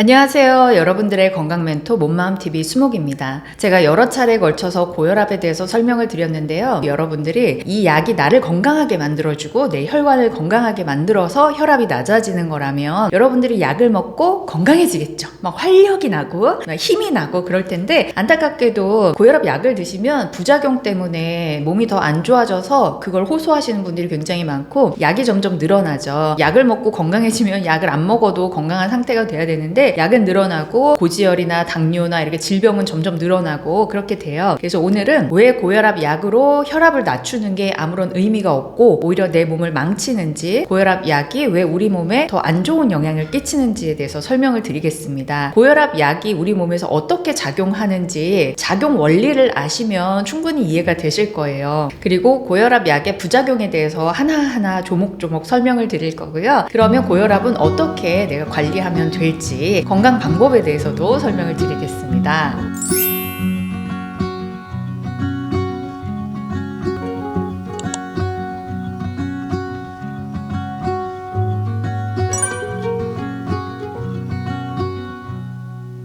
안녕하세요. 여러분들의 건강멘토 몸마음TV 수목입니다. 제가 여러 차례에 걸쳐서 고혈압에 대해서 설명을 드렸는데요. 여러분들이 이 약이 나를 건강하게 만들어주고 내 혈관을 건강하게 만들어서 혈압이 낮아지는 거라면 여러분들이 약을 먹고 건강해지겠죠. 막 활력이 나고 막 힘이 나고 그럴 텐데, 안타깝게도 고혈압 약을 드시면 부작용 때문에 몸이 더 안 좋아져서 그걸 호소하시는 분들이 굉장히 많고, 약이 점점 늘어나죠. 약을 먹고 건강해지면 약을 안 먹어도 건강한 상태가 돼야 되는데 약은 늘어나고 고지혈이나 당뇨나 이렇게 질병은 점점 늘어나고 그렇게 돼요. 그래서 오늘은 왜 고혈압 약으로 혈압을 낮추는 게 아무런 의미가 없고 오히려 내 몸을 망치는지, 고혈압 약이 왜 우리 몸에 더 안 좋은 영향을 끼치는지에 대해서 설명을 드리겠습니다. 고혈압 약이 우리 몸에서 어떻게 작용하는지 작용 원리를 아시면 충분히 이해가 되실 거예요. 그리고 고혈압 약의 부작용에 대해서 하나하나 조목조목 설명을 드릴 거고요. 그러면 고혈압은 어떻게 내가 관리하면 될지, 건강 방법에 대해서도 설명을 드리겠습니다.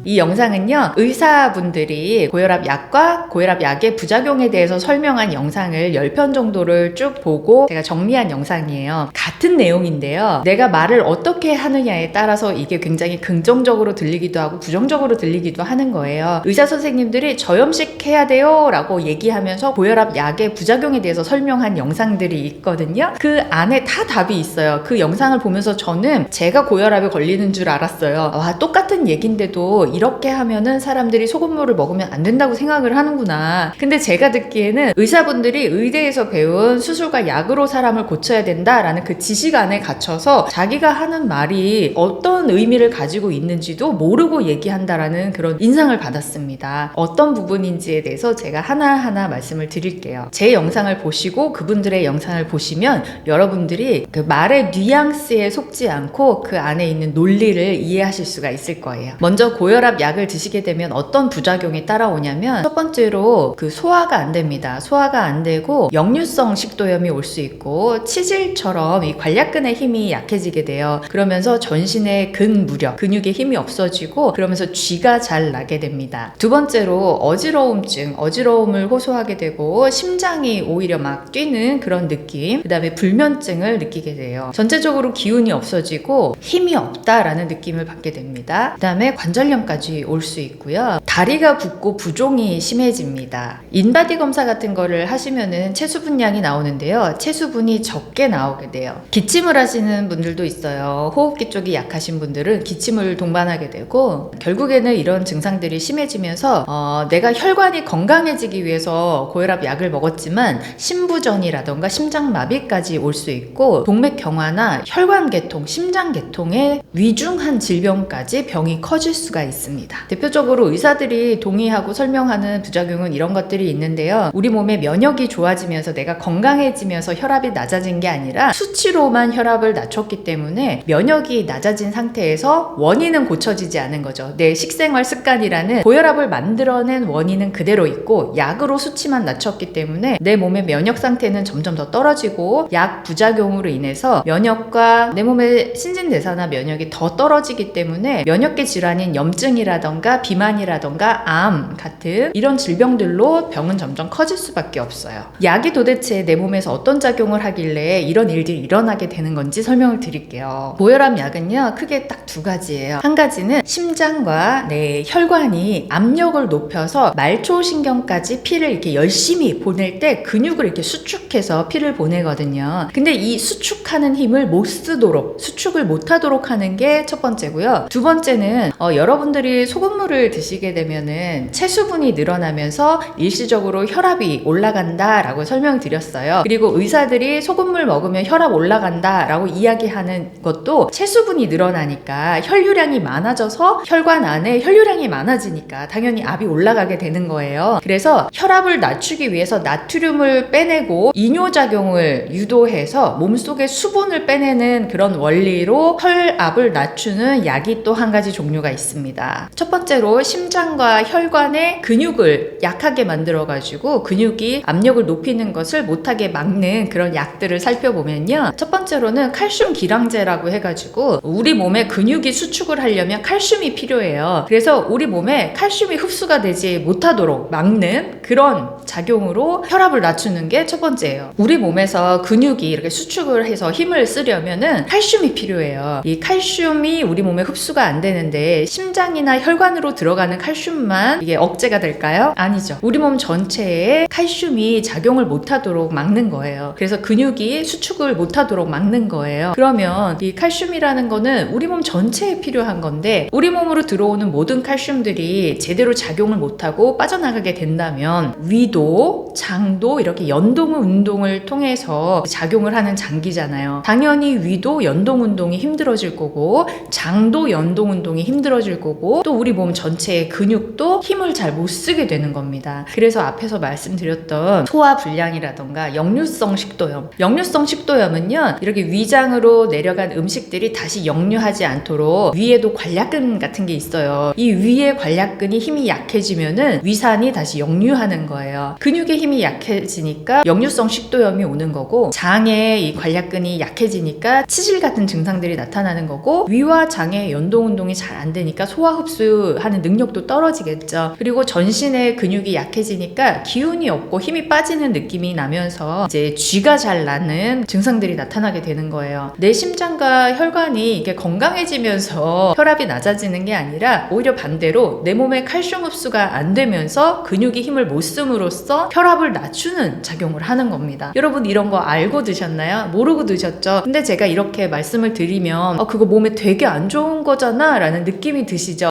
이 영상은요, 의사분들이 고혈압 약과 고혈압 약의 부작용에 대해서 설명한 영상을 10편 정도를 쭉 보고 제가 정리한 영상이에요. 같은 내용인데요, 내가 말을 어떻게 하느냐에 따라서 이게 굉장히 긍정적으로 들리기도 하고 부정적으로 들리기도 하는 거예요. 의사 선생님들이 저염식 해야 돼요 라고 얘기하면서 고혈압 약의 부작용에 대해서 설명한 영상들이 있거든요. 그 안에 다 답이 있어요. 그 영상을 보면서 저는 제가 고혈압에 걸리는 줄 알았어요. 와, 똑같은 얘긴데도 이렇게 하면은 사람들이 소금물을 먹으면 안 된다고 생각을 하는구나. 근데 제가 듣기에는 의사분들이 의대에서 배운 수술과 약으로 사람을 고쳐야 된다라는 그 지식 안에 갇혀서 자기가 하는 말이 어떤 의미를 가지고 있는지도 모르고 얘기한다라는 그런 인상을 받았습니다. 어떤 부분인지에 대해서 제가 하나하나 말씀을 드릴게요. 제 영상을 보시고 그분들의 영상을 보시면 여러분들이 그 말의 뉘앙스에 속지 않고 그 안에 있는 논리를 이해하실 수가 있을 거예요. 먼저 고혈압 약을 드시게 되면 어떤 부작용이 따라오냐면, 첫 번째로 그 소화가 안 됩니다. 소화가 안 되고 역류성 식도염이 올 수 있고, 치질처럼 이 관략근의 힘이 약해지게 돼요. 그러면서 전신의 근무력, 근육의 힘이 없어지고, 그러면서 쥐가 잘 나게 됩니다. 두 번째로 어지러움을 호소하게 되고 심장이 오히려 막 뛰는 그런 느낌, 그 다음에 불면증을 느끼게 돼요. 전체적으로 기운이 없어지고 힘이 없다라는 느낌을 받게 됩니다. 그 다음에 관절염까지 올 수 있고요. 다리가 붓고 부종이 심해집니다. 인바디 검사 같은 거를 하시면은 체수분량이 나오는데요, 체수분이 적게 나오게 돼요. 기침을 하시는 분들도 있어요. 호흡기 쪽이 약하신 분들은 기침을 동반하게 되고, 결국에는 이런 증상들이 심해지면서 내가 혈관이 건강해지기 위해서 고혈압 약을 먹었지만 심부전이라던가 심장마비까지 올 수 있고, 동맥경화나 혈관계통, 심장계통의 위중한 질병까지 병이 커질 수가 있습니다. 대표적으로 의사들이 동의하고 설명하는 부작용은 이런 것들이 있는데요, 우리 몸의 면역이 좋아지면서 내가 건강해지면서 혈압이 낮아진 게 아니라 수치로만 혈압을 낮췄기 때문에 면역이 낮아진 상태에서 원인은 고쳐지지 않은 거죠. 내 식생활 습관이라는 고혈압을 만들어낸 원인은 그대로 있고, 약으로 수치만 낮췄기 때문에 내 몸의 면역 상태는 점점 더 떨어지고, 약 부작용으로 인해서 면역과 내 몸의 신진대사나 면역이 더 떨어지기 때문에 면역계 질환인 염증이라던가 비만이라던가 암 같은 이런 질병들로 병은 점점 커질 수밖에 없어요. 약이 도대체 내 몸에서 어떤 작용을 하길래 이런 일들이 일어나게 되는 건지 설명을 드릴게요. 고혈압 약은요, 크게 딱 두 가지예요. 한 가지는 심장과 내 혈관이 압력을 높여서 말초신경까지 피를 이렇게 열심히 보낼 때 근육을 이렇게 수축해서 피를 보내거든요. 근데 이 수축하는 힘을 못 쓰도록, 수축을 못 하도록 하는 게 첫 번째고요. 두 번째는 여러분들이 소금물을 드시게 되면은 체수분이 늘어나면서 일시적으로 혈압이 올라간다 라고 설명을 드렸어요. 그리고 의사들이 소금물 먹으면 혈압 올라간다 라고 이야기하는 것도 체수분이 늘어나니까 혈류량이 많아져서 혈관 안에 혈류량이 많아지니까 당연히 압이 올라가게 되는 거예요. 그래서 혈압을 낮추기 위해서 나트륨을 빼내고 이뇨작용을 유도해서 몸속에 수분을 빼내는 그런 원리로 혈압을 낮추는 약이 또 한 가지 종류가 있습니다. 있습니다. 첫 번째로 심장과 혈관의 근육을 약하게 만들어가지고 근육이 압력을 높이는 것을 못하게 막는 그런 약들을 살펴보면요. 첫 번째로는 칼슘 기량제라고 해가지고 우리 몸에 근육이 수축을 하려면 칼슘이 필요해요. 그래서 우리 몸에 칼슘이 흡수가 되지 못하도록 막는 그런 작용으로 혈압을 낮추는 게 첫 번째예요. 우리 몸에서 근육이 이렇게 수축을 해서 힘을 쓰려면은 칼슘이 필요해요. 이 칼슘이 우리 몸에 흡수가 안 되는데 심장이나 혈관으로 들어가는 칼슘만 이게 억제가 될까요? 아니죠. 우리 몸 전체에 칼슘이 작용을 못하도록 막는 거예요. 그래서 근육이 수축을 못하도록 막는 거예요. 그러면 이 칼슘이라는 거는 우리 몸 전체에 필요한 건데 우리 몸으로 들어오는 모든 칼슘들이 제대로 작용을 못하고 빠져나가게 된다면 위도, 장도 이렇게 연동 운동을 통해서 작용을 하는 장기잖아요. 당연히 위도 연동 운동이 힘들어질 거고 장도 연동 운동이 힘들어질 거고 또 우리 몸 전체의 근육도 힘을 잘 못 쓰게 되는 겁니다. 그래서 앞에서 말씀드렸던 소화불량이라던가 역류성 식도염. 역류성 식도염은요, 이렇게 위장으로 내려간 음식들이 다시 역류하지 않도록 위에도 관략근 같은 게 있어요. 이 위에 관략근이 힘이 약해지면은 위산이 다시 역류하는 거예요. 근육의 힘이 약해지니까 역류성 식도염이 오는 거고 장에 이 관략근이 약해지니까 치질 같은 증상들이 나타나는 거고 위와 장의 연동 운동이 잘 안 되니까 소화 흡수하는 능력도 떨어지겠죠. 그리고 전신의 근육이 약해지니까 기운이 없고 힘이 빠지는 느낌이 나면서 이제 쥐가 잘 나는 증상들이 나타나게 되는 거예요. 내 심장과 혈관이 이게 건강해지면서 혈압이 낮아지는 게 아니라 오히려 반대로 내 몸에 칼슘 흡수가 안 되면서 근육이 힘을 못 씀으로써 혈압을 낮추는 작용을 하는 겁니다. 여러분 이런 거 알고 드셨나요? 모르고 드셨죠? 근데 제가 이렇게 말씀을 드리면 그거 몸에 되게 안 좋은 거잖아 라는 느낌이 드시죠?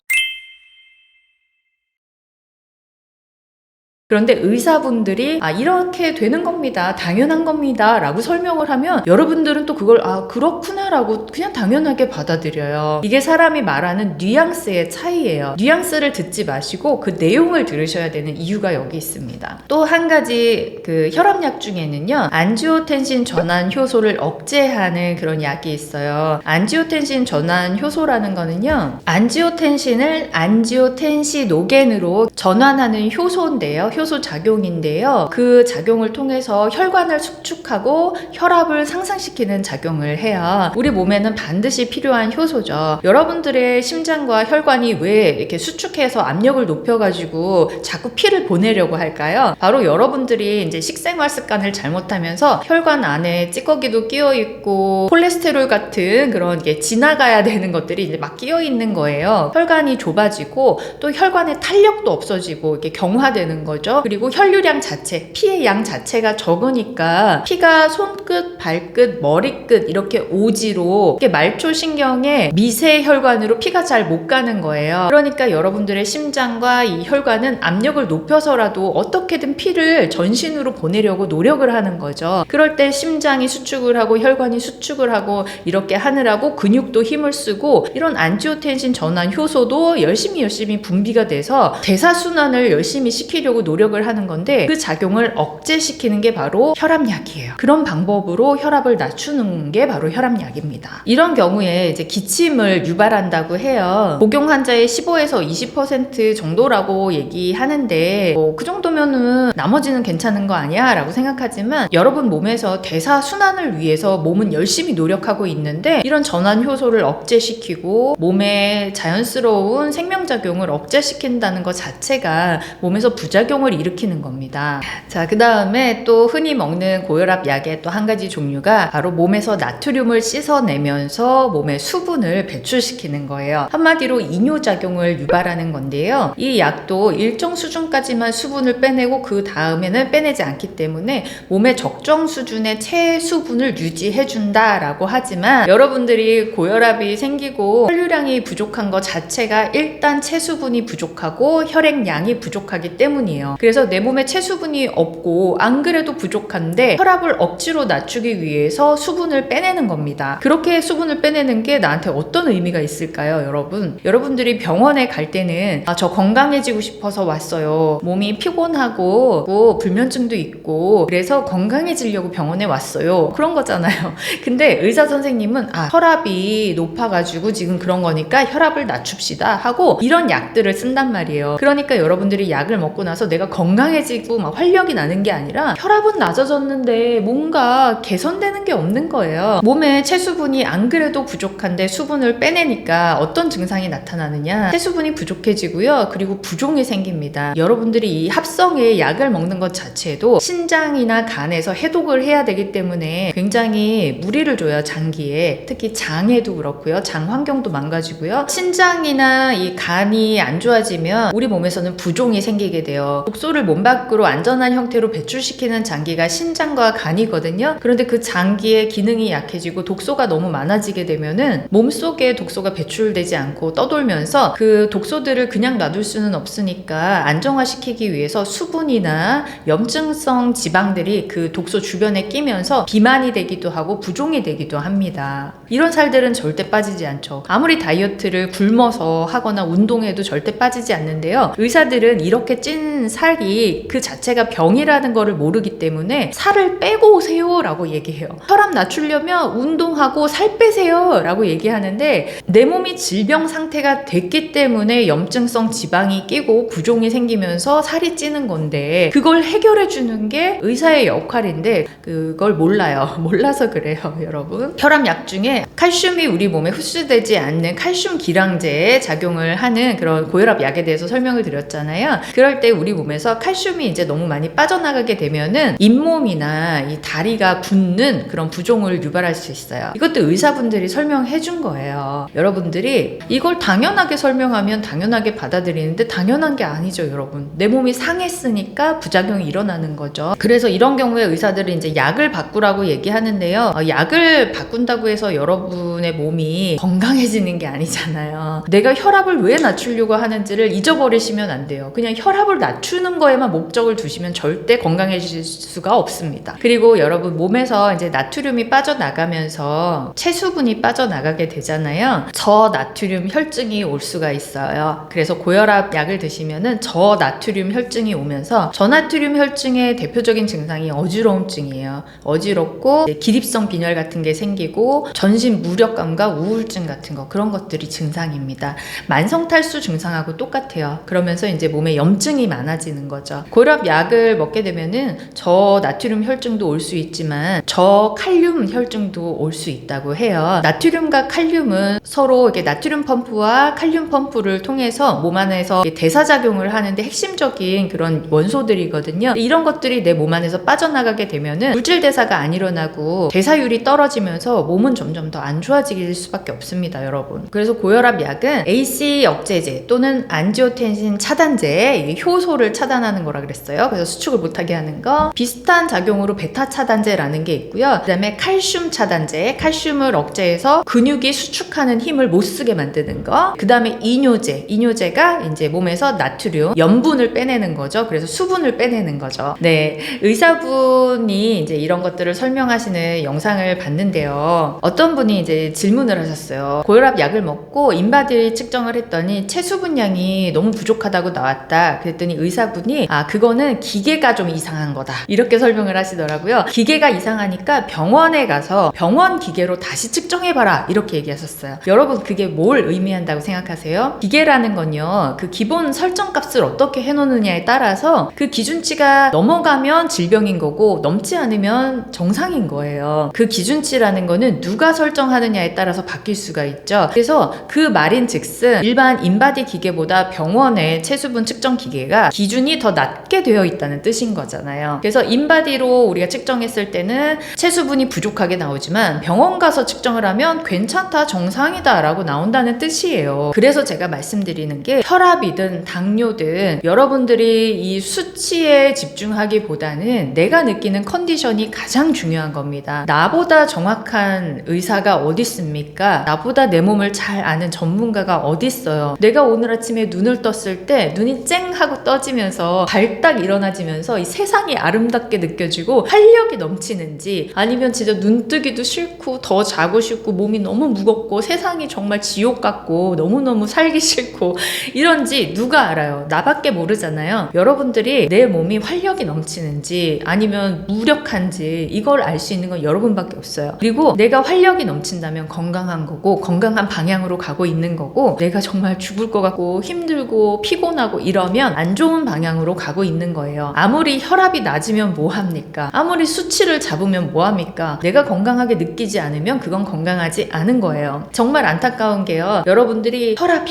그런데 의사분들이 이렇게 되는 겁니다. 당연한 겁니다. 라고 설명을 하면 여러분들은 또 그걸 그렇구나 라고 그냥 당연하게 받아들여요. 이게 사람이 말하는 뉘앙스의 차이예요. 뉘앙스를 듣지 마시고 그 내용을 들으셔야 되는 이유가 여기 있습니다. 또 한 가지 그 혈압약 중에는요, 안지오텐신 전환 효소를 억제하는 그런 약이 있어요. 안지오텐신 전환 효소라는 거는요, 안지오텐신을 안지오텐시노겐으로 전환하는 효소인데요. 효소 작용인데요. 그 작용을 통해서 혈관을 수축하고 혈압을 상승시키는 작용을 해요. 우리 몸에는 반드시 필요한 효소죠. 여러분들의 심장과 혈관이 왜 이렇게 수축해서 압력을 높여가지고 자꾸 피를 보내려고 할까요? 바로 여러분들이 이제 식생활 습관을 잘못하면서 혈관 안에 찌꺼기도 끼어있고 콜레스테롤 같은 그런 게 지나가야 되는 것들이 이제 막 끼어있는 거예요. 혈관이 좁아지고 또 혈관의 탄력도 없어지고 이렇게 경화되는 거죠. 그리고 혈류량 자체, 피의 양 자체가 적으니까 피가 손끝, 발끝, 머리끝 이렇게 오지로 이렇게 말초신경의 미세 혈관으로 피가 잘 못 가는 거예요. 그러니까 여러분들의 심장과 이 혈관은 압력을 높여서라도 어떻게든 피를 전신으로 보내려고 노력을 하는 거죠. 그럴 때 심장이 수축을 하고 혈관이 수축을 하고 이렇게 하느라고 근육도 힘을 쓰고 이런 안지오텐신 전환 효소도 열심히 분비가 돼서 대사순환을 열심히 시키려고 노력을 하는 건데 그 작용을 억제시키는 게 바로 혈압약이에요. 그런 방법으로 혈압을 낮추는 게 바로 혈압약입니다. 이런 경우에 이제 기침을 유발한다고 해요. 복용 환자의 15에서 20% 정도라고 얘기하는데 그 정도면은 나머지는 괜찮은 거 아니야? 라고 생각하지만 여러분 몸에서 대사순환을 위해서 몸은 열심히 노력하고 있는데 이런 전환 효소를 억제시키고 몸의 자연스러운 생명작용을 억제시킨다는 것 자체가 몸에서 부작용을 일으키는 겁니다. 자, 그 다음에 또 흔히 먹는 고혈압 약의 또 한 가지 종류가 바로 몸에서 나트륨을 씻어내면서 몸의 수분을 배출시키는 거예요. 한마디로 이뇨작용을 유발하는 건데요. 이 약도 일정 수준까지만 수분을 빼내고 그 다음에는 빼내지 않기 때문에 몸의 적정 수준의 체수분을 유지해준다라고 하지만 여러분들이 고혈압이 생기고 혈류량이 부족한 것 자체가 일단 체수분이 부족하고 혈액량이 부족하기 때문이에요. 거예요. 그래서 내 몸에 체수분이 없고 안 그래도 부족한데 혈압을 억지로 낮추기 위해서 수분을 빼내는 겁니다. 그렇게 수분을 빼내는 게 나한테 어떤 의미가 있을까요, 여러분? 여러분들이 병원에 갈 때는 저 건강해지고 싶어서 왔어요. 몸이 피곤하고 뭐 불면증도 있고 그래서 건강해지려고 병원에 왔어요. 그런 거잖아요. 근데 의사 선생님은 혈압이 높아가지고 지금 그런 거니까 혈압을 낮춥시다 하고 이런 약들을 쓴단 말이에요. 그러니까 여러분들이 약을 먹고 나서 내가 건강해지고 막 활력이 나는 게 아니라 혈압은 낮아졌는데 뭔가 개선되는 게 없는 거예요. 몸에 체수분이 안 그래도 부족한데 수분을 빼내니까 어떤 증상이 나타나느냐, 체수분이 부족해지고요. 그리고 부종이 생깁니다. 여러분들이 이 합성의 약을 먹는 것 자체도 신장이나 간에서 해독을 해야 되기 때문에 굉장히 무리를 줘요. 장기에. 특히 장에도 그렇고요. 장 환경도 망가지고요. 신장이나 이 간이 안 좋아지면 우리 몸에서는 부종이 생기게 돼요. 독소를 몸 밖으로 안전한 형태로 배출시키는 장기가 신장과 간이거든요. 그런데 그 장기의 기능이 약해지고 독소가 너무 많아지게 되면은 몸속에 독소가 배출되지 않고 떠돌면서 그 독소들을 그냥 놔둘 수는 없으니까 안정화시키기 위해서 수분이나 염증성 지방들이 그 독소 주변에 끼면서 비만이 되기도 하고 부종이 되기도 합니다. 이런 살들은 절대 빠지지 않죠. 아무리 다이어트를 굶어서 하거나 운동해도 절대 빠지지 않는데요. 의사들은 이렇게 찐 살이 그 자체가 병이라는 거를 모르기 때문에 살을 빼고 오세요 라고 얘기해요. 혈압 낮추려면 운동하고 살 빼세요 라고 얘기하는데 내 몸이 질병 상태가 됐기 때문에 염증성 지방이 끼고 부종이 생기면서 살이 찌는 건데 그걸 해결해 주는 게 의사의 역할인데 그걸 몰라요. 몰라서 그래요, 여러분. 혈압약 중에 칼슘이 우리 몸에 흡수되지 않는 칼슘 기량제에 작용을 하는 그런 고혈압 약에 대해서 설명을 드렸잖아요. 그럴 때 우리 몸에서 칼슘이 이제 너무 많이 빠져나가게 되면은 잇몸이나 이 다리가 붓는 그런 부종을 유발할 수 있어요. 이것도 의사분들이 설명해 준 거예요. 여러분들이 이걸 당연하게 설명하면 당연하게 받아들이는데 당연한 게 아니죠, 여러분. 내 몸이 상했으니까 부작용이 일어나는 거죠. 그래서 이런 경우에 의사들은 이제 약을 바꾸라고 얘기하는데요. 약을 바꾼다고 해서 여러분의 몸이 건강해지는 게 아니잖아요. 내가 혈압을 왜 낮추려고 하는지를 잊어버리시면 안 돼요. 그냥 혈압을 낮추는 거에만 목적을 두시면 절대 건강해질 수가 없습니다. 그리고 여러분 몸에서 이제 나트륨이 빠져나가면서 체수분이 빠져나가게 되잖아요. 저나트륨 혈증이 올 수가 있어요. 그래서 고혈압 약을 드시면은 저나트륨 혈증이 오면서 저나트륨 혈증의 대표적인 증상이 어지러움증이에요. 어지럽고 기립성 빈혈 같은 게 생기고 전신 무력감과 우울증 같은 거 그런 것들이 증상입니다. 만성탈수 증상하고 똑같아요. 그러면서 이제 몸에 염증이 많아지는 거죠. 고혈압 약을 먹게 되면은 저나트륨 혈증도 올 수 있지만 저칼륨 혈증도 올 수 있다고 해요. 나트륨과 칼륨은 서로 이렇게 나트륨 펌프와 칼륨 펌프를 통해서 몸 안에서 대사작용을 하는데 핵심적인 그런 원소들이거든요. 이런 것들이 내 몸 안에서 빠져나가게 되면은 물질 대사가 안 일어나고 대사율이 떨어지면서 몸은 점점 더 안 좋아질 수밖에 없습니다, 여러분. 그래서 고혈압 약은 AC 억제제 또는 안지오텐신 차단제, 효소를 차단하는 거라 그랬어요. 그래서 수축을 못하게 하는 거. 비슷한 작용으로 베타 차단제라는 게 있고요. 그 다음에 칼슘 차단제, 칼슘을 억제해서 근육이 수축하는 힘을 못 쓰게 만드는 거. 그 다음에 이뇨제, 이뇨제가 이제 몸에서 나트륨, 염분을 빼내는 거죠. 그래서 수분을 빼내는 거죠. 네, 의사분이 이제 이런 것들을 설명하시는 영상을 봤는데요. 어떤 분이 이제 질문을 하셨어요. 고혈압 약을 먹고 인바디 측정을 했더니 체수분량이 너무 부족하다고 나왔다. 그랬더니 의사분이 그거는 기계가 좀 이상한 거다. 이렇게 설명을 하시더라고요. 기계가 이상하니까 병원에 가서 병원 기계로 다시 측정해봐라. 이렇게 얘기하셨어요. 여러분 그게 뭘 의미한다고 생각하세요? 기계라는 건요. 그 기본 설정 값을 어떻게 해놓느냐에 따라서 그 기준치가 넘어가면 질병인 거고 넘지 않으면 정상인 거예요. 그 기준치라는 거는 누가 설정하느냐에 따라서 바뀔 수가 있죠. 그래서 그 말인즉슨 일반 인바디 기계보다 병원의 체수분 측정 기계가 기준이 더 낮게 되어 있다는 뜻인 거잖아요. 그래서 인바디로 우리가 측정했을 때는 체수분이 부족하게 나오지만 병원 가서 측정을 하면 괜찮다, 정상이다 라고 나온다는 뜻이에요. 그래서 제가 말씀드리는 게 혈압이든 당뇨든 여러분들이 이 수치에 집중하기보다는 내가 느끼는 컨디션이 가장 중요한 겁니다. 나보다 정확한 의사가 어디 있습니까? 나보다 내 몸을 잘 아는 전문가가 어디 있어요? 내가 오늘 아침에 눈을 떴을 때 눈이 쨍 하고 떠지면 하시면서 발딱 일어나지면서 이 세상이 아름답게 느껴지고 활력이 넘치는지, 아니면 진짜 눈뜨기도 싫고 더 자고 싶고 몸이 너무 무겁고 세상이 정말 지옥 같고 너무너무 살기 싫고 이런지 누가 알아요? 나밖에 모르잖아요. 여러분들이 내 몸이 활력이 넘치는지 아니면 무력한지 이걸 알 수 있는 건 여러분밖에 없어요. 그리고 내가 활력이 넘친다면 건강한 거고, 건강한 방향으로 가고 있는 거고, 내가 정말 죽을 것 같고 힘들고 피곤하고 이러면 안 좋은 방향으로 가고 있는 거예요. 아무리 혈압이 낮으면 뭐합니까? 아무리 수치를 잡으면 뭐합니까? 내가 건강하게 느끼지 않으면 그건 건강하지 않은 거예요. 정말 안타까운 게요, 여러분들이 혈압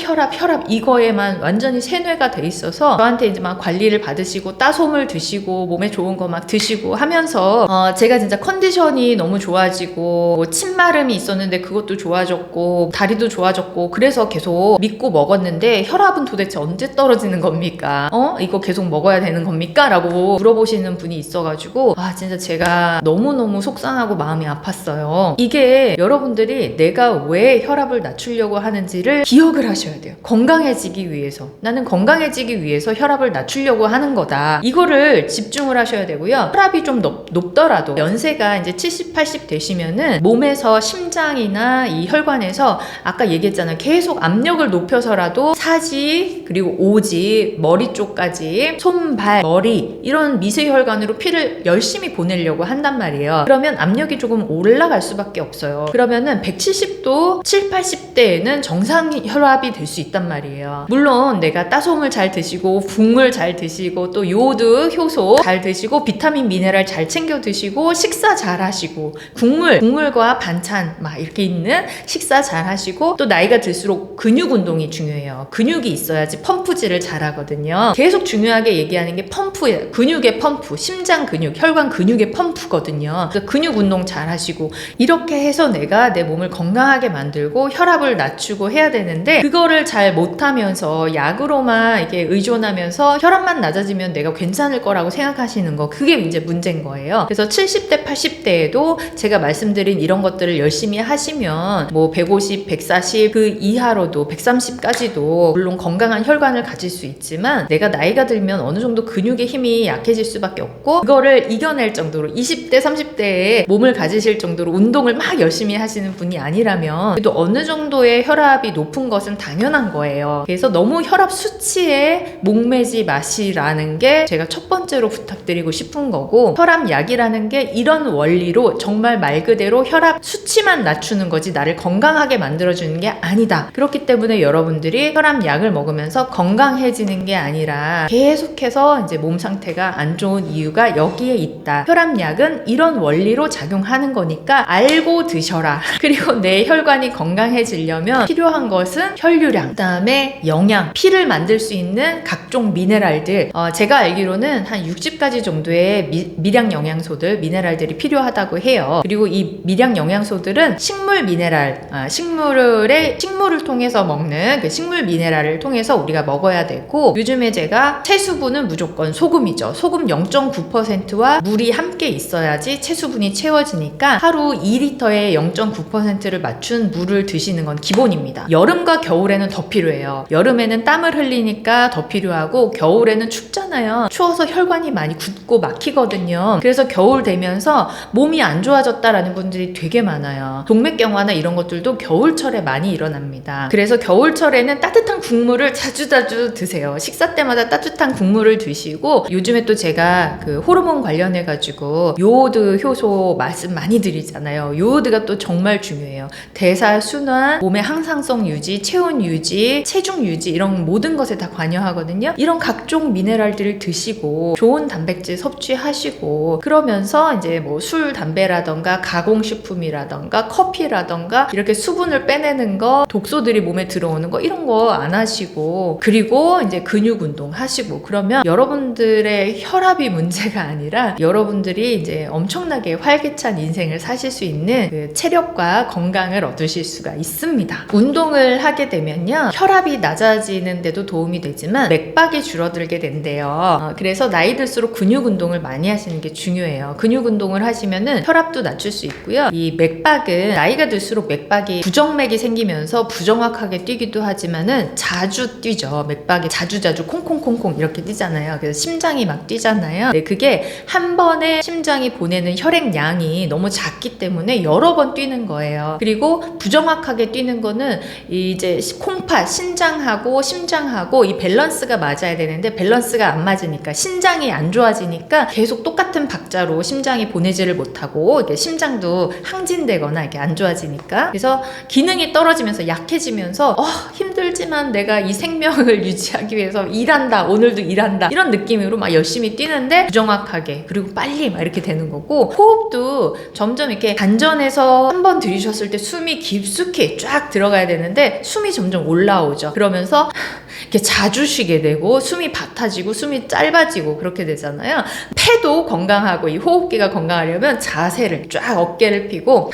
이거에만 완전히 세뇌가 돼 있어서 저한테 이제 막 관리를 받으시고 따솜을 드시고 몸에 좋은 거 막 드시고 하면서 제가 진짜 컨디션이 너무 좋아지고 뭐 침마름이 있었는데 그것도 좋아졌고 다리도 좋아졌고 그래서 계속 믿고 먹었는데 혈압은 도대체 언제 떨어지는 겁니까? 이거 계속 먹어야 되는 겁니까? 라고 물어보시는 분이 있어가지고 진짜 제가 너무너무 속상하고 마음이 아팠어요. 이게 여러분들이 내가 왜 혈압을 낮추려고 하는지를 기억을 하셔야 돼요. 건강해지기 위해서, 나는 건강해지기 위해서 혈압을 낮추려고 하는 거다. 이거를 집중을 하셔야 되고요. 혈압이 좀 높더라도 연세가 이제 70, 80 되시면은 몸에서 심장이나 이 혈관에서 아까 얘기했잖아요. 계속 압력을 높여서라도 사지, 그리고 오지, 머리 쪽까지 손, 발, 머리 이런 미세혈관으로 피를 열심히 보내려고 한단 말이에요. 그러면 압력이 조금 올라갈 수밖에 없어요. 그러면은 170도 7, 80대에는 정상 혈압이 될 수 있단 말이에요. 물론 내가 따솜을 잘 드시고 국물 잘 드시고 또 요오드, 효소 잘 드시고 비타민, 미네랄 잘 챙겨 드시고 식사 잘 하시고 국물과 반찬 막 이렇게 있는 식사 잘 하시고, 또 나이가 들수록 근육 운동이 중요해요. 근육이 있어야지 펌프질을 잘 하거든요. 계속 중요하게 얘기하는 게 펌프예요. 근육의 펌프, 심장 근육, 혈관 근육의 펌프거든요. 그래서 근육 운동 잘 하시고 이렇게 해서 내가 내 몸을 건강하게 만들고 혈압을 낮추고 해야 되는데, 그거를 잘 못하면서 약으로만 이렇게 의존하면서 혈압만 낮아지면 내가 괜찮을 거라고 생각하시는 거, 그게 이제 문제인 거예요. 그래서 70대, 80대에도 제가 말씀드린 이런 것들을 열심히 하시면 뭐 150, 140 그 이하로도 130까지도 물론 건강한 혈관을 가질 수 있지만, 내가 나이가 들면 어느 정도 근육의 힘이 약해질 수밖에 없고, 그거를 이겨낼 정도로 20대, 30대에 몸을 가지실 정도로 운동을 막 열심히 하시는 분이 아니라면 그래도 어느 정도의 혈압이 높은 것은 당연한 거예요. 그래서 너무 혈압 수치에 목매지 마시라는 게 제가 첫 번째로 부탁드리고 싶은 거고, 혈압약이라는 게 이런 원리로 정말 말 그대로 혈압 수치만 낮추는 거지 나를 건강하게 만들어주는 게 아니다. 그렇기 때문에 여러분들이 혈압약을 먹으면서 건강해지는 게 아니라 계속해서 이제 몸 상태가 안 좋은 이유가 여기에 있다. 혈압약은 이런 원리로 작용하는 거니까 알고 드셔라. 그리고 내 혈관이 건강해지려면 필요한 것은 혈류량, 그 다음에 영양, 피를 만들 수 있는 각종 미네랄들, 제가 알기로는 한 60가지 정도의 미량 영양소들, 미네랄들이 필요하다고 해요. 그리고 이 미량 영양소들은 식물 미네랄, 식물을 통해서 먹는 그 식물 미네랄을 통해서 우리가 먹어야 되고, 요즘에 제가 채수분은 무조건 소금이죠. 소금 0.9%와 물이 함께 있어야지 채수분이 채워지니까 하루 2리터에 0.9%를 맞춘 물을 드시는 건 기본입니다. 여름과 겨울에는 더 필요해요. 여름에는 땀을 흘리니까 더 필요하고, 겨울에는 춥잖아요. 추워서 혈관이 많이 굳고 막히거든요. 그래서 겨울 되면서 몸이 안 좋아졌다라는 분들이 되게 많아요. 동맥경화나 이런 것들도 겨울철에 많이 일어납니다. 그래서 겨울철에는 따뜻한 국물을 자주자주 드세요. 식사 때마다 따뜻한 국물을 드시고, 요즘에 또 제가 그 호르몬 관련해가지고 요오드, 효소 말씀 많이 드리잖아요. 요오드가 또 정말 중요해요. 대사, 순환, 몸의 항상성 유지, 체온 유지, 체중 유지 이런 모든 것에 다 관여하거든요. 이런 각종 미네랄들을 드시고 좋은 단백질 섭취하시고, 그러면서 이제 뭐 술, 담배라던가 가공식품이라던가 커피라던가 이렇게 수분을 빼내는 거, 독소들이 몸에 들어오는 거 이런 거 안 하시고, 그리고 이제 근육 운동 하시고, 그러면 여러분들의 혈압이 문제가 아니라 여러분들이 이제 엄청나게 활기찬 인생을 사실 수 있는 그 체력과 건강을 얻으실 수가 있습니다. 운동을 하게 되면요, 혈압이 낮아지는 데도 도움이 되지만 맥박이 줄어들게 된대요. 그래서 나이 들수록 근육 운동을 많이 하시는 게 중요해요. 근육 운동을 하시면은 혈압도 낮출 수 있고요. 이 맥박은 나이가 들수록 맥박이 부정맥이 생기면서 부정확하게 뛰기도 하지만은 자주 뛰죠. 맥박이 자주 콩콩콩콩 콩콩콩 이렇게 뛰잖아요. 그래서 심장이 막 뛰잖아요. 네, 그게 한 번에 심장이 보내는 혈액량이 너무 작기 때문에 여러 번 뛰는 거예요. 그리고 부정확하게 뛰는 거는 이제 콩팥, 신장하고 심장하고 이 밸런스가 맞아야 되는데 밸런스가 안 맞으니까 신장이 안 좋아지니까 계속 똑같은 박자로 심장이 보내지를 못하고 이게 심장도 항진되거나 이게 안 좋아지니까 그래서 기능이 떨어지면서 약해지면서 힘들지만 내가 이 생명을 유지하기 위해서 일한다, 오늘도 일한다 이런 느낌으로 막 열심히 뛰는데 부정확하게 그리고 빨리 막 이렇게 되는 거고 호흡도 점점 이렇게 단전에서 한 번 들이쉬었을 때 숨이 깊숙이 쫙 들어가야 되는데 숨이 점점 올라오죠. 그러면서 이렇게 자주 쉬게 되고 숨이 밭아지고 숨이 짧아지고 그렇게 되잖아요. 폐도 건강하고 이 호흡기가 건강하려면 자세를 쫙 어깨를 펴고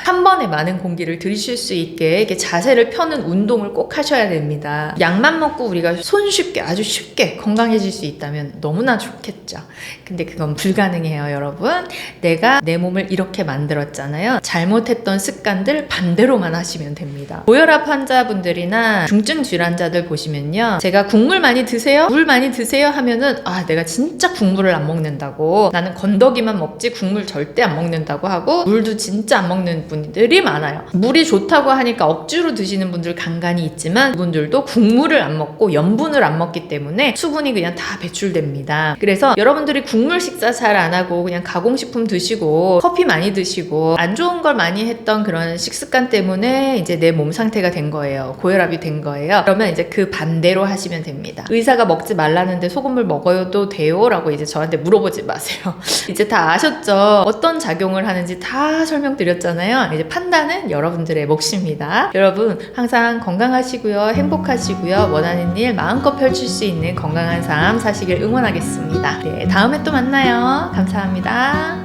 한 번에 많은 공기를 들이쉴 수 있게 이렇게 자세를 펴는 운동을 꼭 하셔야 됩니다. 약만 먹고 우리가 손쉽게 아주 쉽게 건강해질 수 있다면 너무나 좋겠죠. 근데 그건 불가능해요, 여러분. 내가 내 몸을 이렇게 만들었잖아요. 잘못했던 습관들 반대로만 하시면 됩니다. 고혈압 환자분들이나 중증 질환자들 보시면요. 제가 국물 많이 드세요? 물 많이 드세요? 하면은 내가 진짜 국물을 안 먹는다고 나는 건더기만 먹지 국물 절대 안 먹는다고 하고 물도 진짜 안 먹는 분들이 많아요. 물이 좋다고 하니까 억지로 드시는 분들 간간히 있지만 그분들도 국물을 안 먹고 염분을 안 먹기 때문에 수분이 그냥 다 배출됩니다. 그래서 여러분들이 국물 식사 잘 안 하고 그냥 가공식품 드시고 커피 많이 드시고 안 좋은 걸 많이 했던 그런 식습관 때문에 이제 내 몸 상태가 된 거예요. 고혈압이 된 거예요. 그러면 이제 그 반대로 하시면 됩니다. 의사가 먹지 말라는데 소금물 먹어도 돼요? 라고 이제 저한테 물어보지 마세요. 이제 다 아셨죠? 어떤 작용을 하는지 다 설명드렸잖아요. 이제 판단은 여러분들의 몫입니다. 여러분 항상 건강하시고요. 행복하시고요. 원하는 일 마음껏 펼칠 수 있는 건강한 삶 사시길 응원하겠습니다. 네, 다음에 또 만나요. 감사합니다.